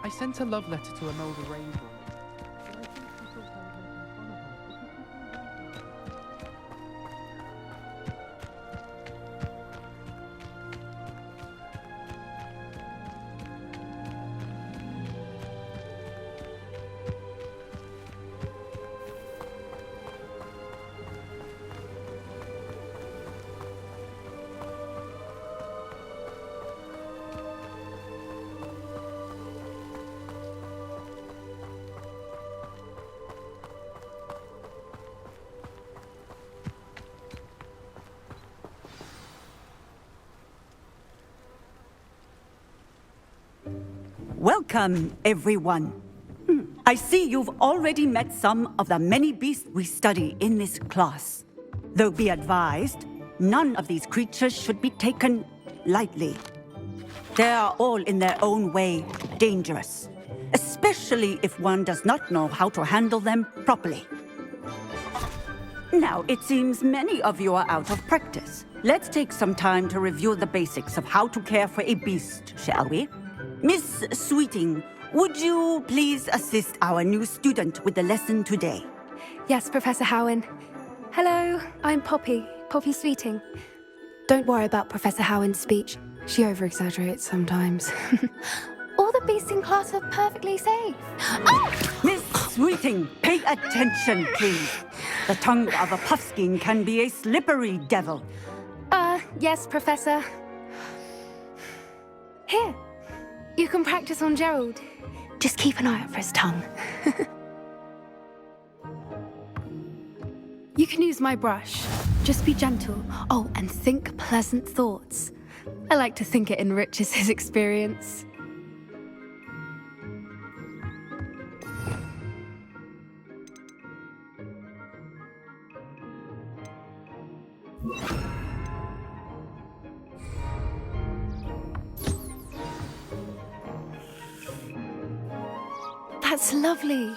I sent a love letter to an older ranger. But I think she thought I was making fun of her because Welcome, everyone. I see you've already met some of the many beasts we study in this class. Though be advised, none of these creatures should be taken lightly. They are all in their own way dangerous, especially if one does not know how to handle them properly. Now, it seems many of you are out of practice. Let's take some time to review the basics of how to care for a beast, shall we? Miss Sweeting, would you please assist our new student with the lesson today? Yes, Professor Howen. Hello, I'm Poppy Sweeting. Don't worry about Professor Howen's speech. She over-exaggerates sometimes. All the beasts in class are perfectly safe. Oh! Miss Sweeting, pay attention, please. The tongue of a puffskein can be a slippery devil. Yes, Professor. Here, you can practice on Gerald. Just keep an eye out for his tongue. You can use my brush. Just be gentle. Oh, and think pleasant thoughts. I like to think it enriches his experience. That's lovely.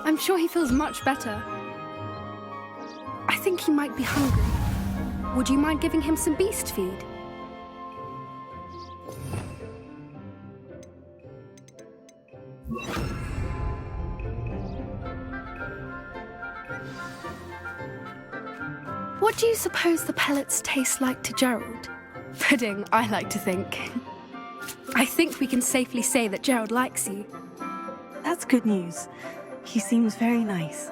I'm sure he feels much better. I think he might be hungry. Would you mind giving him some beast feed? What do you suppose the pellets taste like to Gerald? Pudding, I like to think. I think we can safely say that Gerald likes you. That's good news. He seems very nice.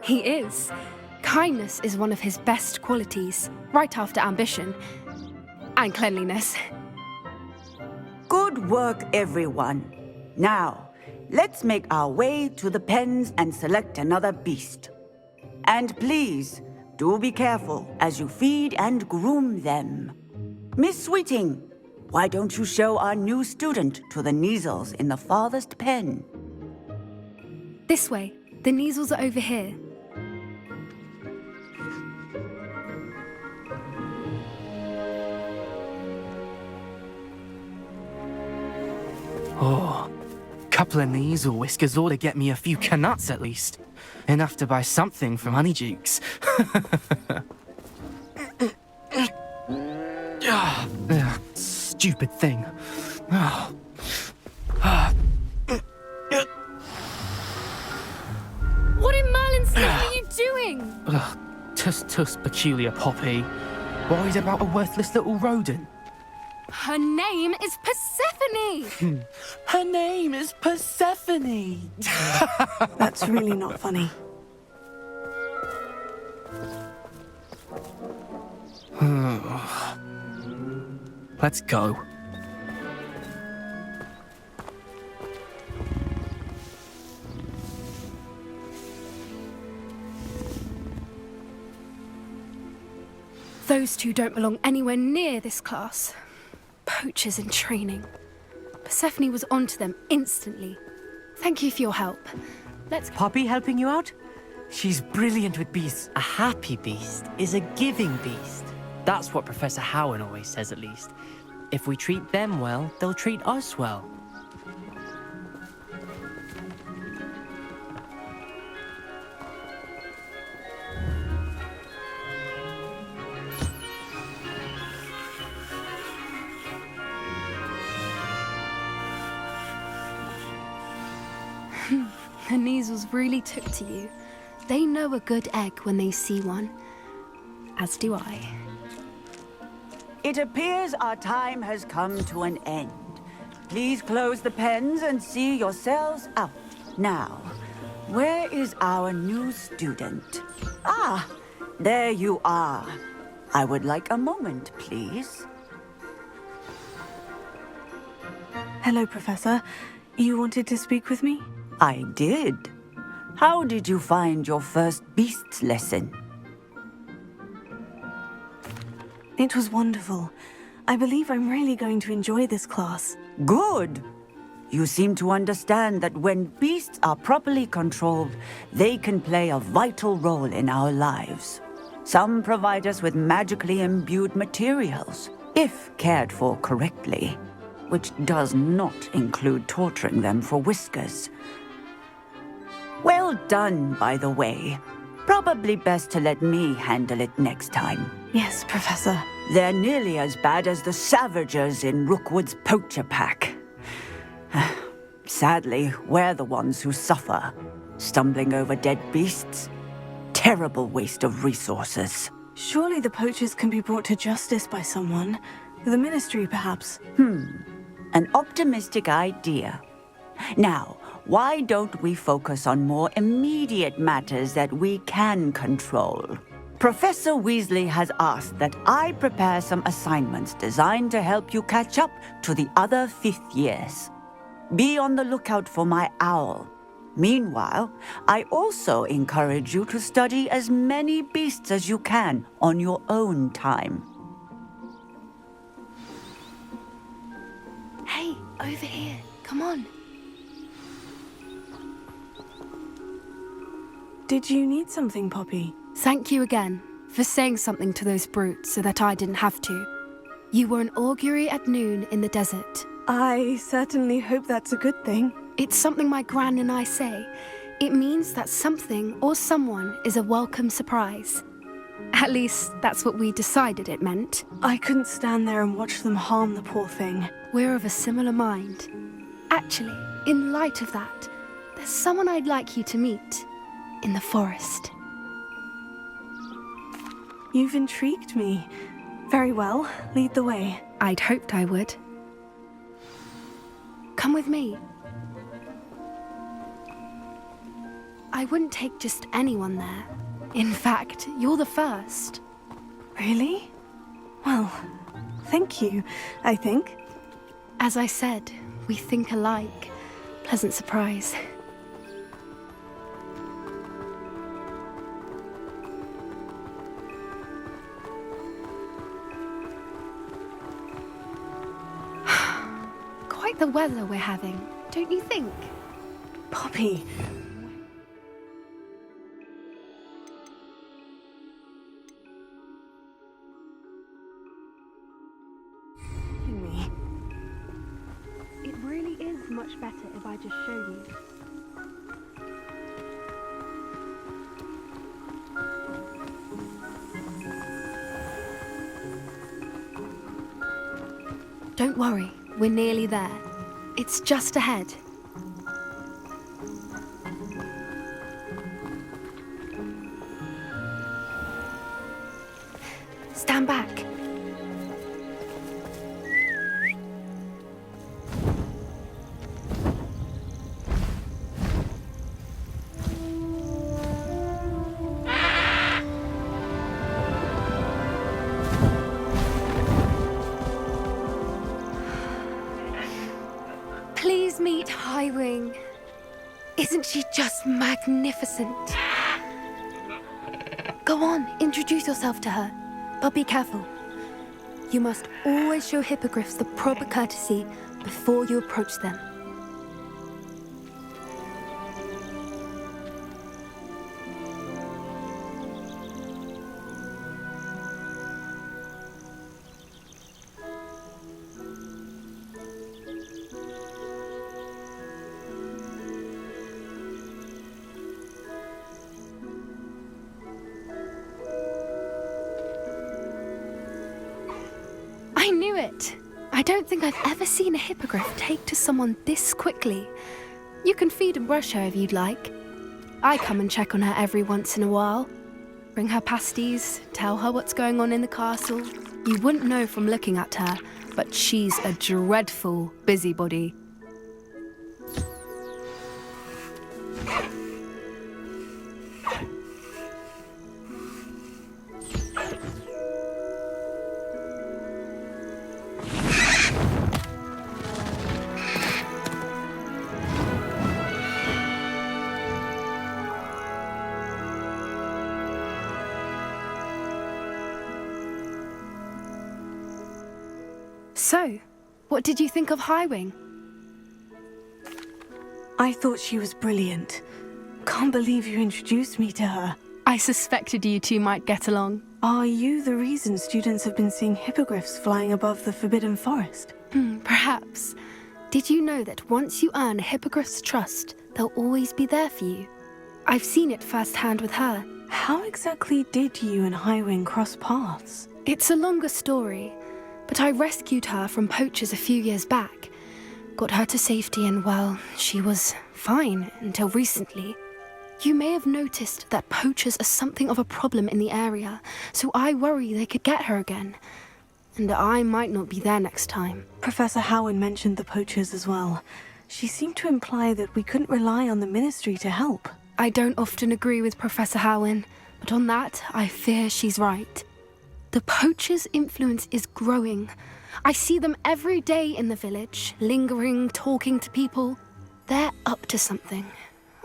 He is. Kindness is one of his best qualities, right after ambition. And cleanliness. Good work, everyone. Now, let's make our way to the pens and select another beast. And please, do be careful as you feed and groom them. Miss Sweeting, why don't you show our new student to the Neasels in the farthest pen? This way. The Neasels are over here. Oh, couple of Neasel whiskers ought to get me a few canuts at least. Enough to buy something from Honeydukes. Stupid thing. What in Merlin's name are you doing? Tuss, peculiar Poppy. Worried about a worthless little rodent? Her name is Persephone! Her name is Persephone! That's really not funny. Let's go. Those two don't belong anywhere near this class. Poachers in training. Persephone was onto them instantly. Thank you for your help. Let's... Poppy helping you out? She's brilliant with beasts. A happy beast is a giving beast. That's what Professor Howen always says, at least. If we treat them well, they'll treat us well. the Kneasels really took to you. They know a good egg when they see one. As do I. It appears our time has come to an end. Please close the pens and see yourselves out. Now, where is our new student? Ah, there you are. I would like a moment, please. Hello, Professor. You wanted to speak with me? I did. How did you find your first beasts lesson? It was wonderful. I believe I'm really going to enjoy this class. Good. You seem to understand that when beasts are properly controlled, they can play a vital role in our lives. Some provide us with magically imbued materials, if cared for correctly, which does not include torturing them for whiskers. Well done, by the way. Probably best to let me handle it next time. Yes, Professor. They're nearly as bad as the Savagers in Rookwood's poacher pack. Sadly, we're the ones who suffer, stumbling over dead beasts. Terrible waste of resources. Surely the poachers can be brought to justice by someone. The Ministry, perhaps. An optimistic idea. Now, why don't we focus on more immediate matters that we can control? Professor Weasley has asked that I prepare some assignments designed to help you catch up to the other fifth years. Be on the lookout for my owl. Meanwhile, I also encourage you to study as many beasts as you can on your own time. Hey, over here. Come on. Did you need something, Poppy? Thank you again for saying something to those brutes so that I didn't have to. You were an augury at noon in the desert. I certainly hope that's a good thing. It's something my gran and I say. It means that something or someone is a welcome surprise. At least, that's what we decided it meant. I couldn't stand there and watch them harm the poor thing. We're of a similar mind. Actually, in light of that, there's someone I'd like you to meet. In the forest. You've intrigued me. Very well, lead the way. I'd hoped I would. Come with me. I wouldn't take just anyone there. In fact, you're the first. Really? Well, thank you, I think. As I said, we think alike. Pleasant surprise. Quite the weather we're having, don't you think? Poppy. Me. It really is much better if I just show you. Don't worry, we're nearly there. It's just ahead. Stand back. Please meet Highwing. Isn't she just magnificent? Go on, introduce yourself to her. But be careful. You must always show hippogriffs the proper courtesy before you approach them. I knew it! I don't think I've ever seen a hippogriff take to someone this quickly. You can feed and brush her if you'd like. I come and check on her every once in a while. Bring her pasties, tell her what's going on in the castle. You wouldn't know from looking at her, but she's a dreadful busybody. So, what did you think of Highwing? I thought she was brilliant. Can't believe you introduced me to her. I suspected you two might get along. Are you the reason students have been seeing hippogriffs flying above the Forbidden Forest? Perhaps. Did you know that once you earn a hippogriff's trust, they'll always be there for you? I've seen it firsthand with her. How exactly did you and Highwing cross paths? It's a longer story, but I rescued her from poachers a few years back. Got her to safety and, well, she was fine until recently. You may have noticed that poachers are something of a problem in the area, so I worry they could get her again. And I might not be there next time. Professor Howin mentioned the poachers as well. She seemed to imply that we couldn't rely on the Ministry to help. I don't often agree with Professor Howin, but on that, I fear she's right. The poachers' influence is growing. I see them every day in the village, lingering, talking to people. They're up to something.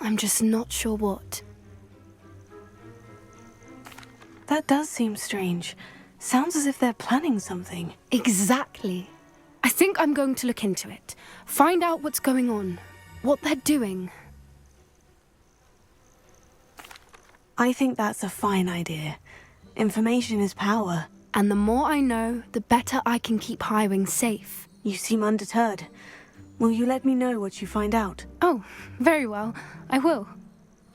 I'm just not sure what. That does seem strange. Sounds as if they're planning something. Exactly. I think I'm going to look into it. Find out what's going on, what they're doing. I think that's a fine idea. Information is power. And the more I know, the better I can keep Highwing safe. You seem undeterred. Will you let me know what you find out? Oh, very well. I will.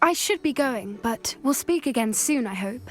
I should be going, but we'll speak again soon, I hope.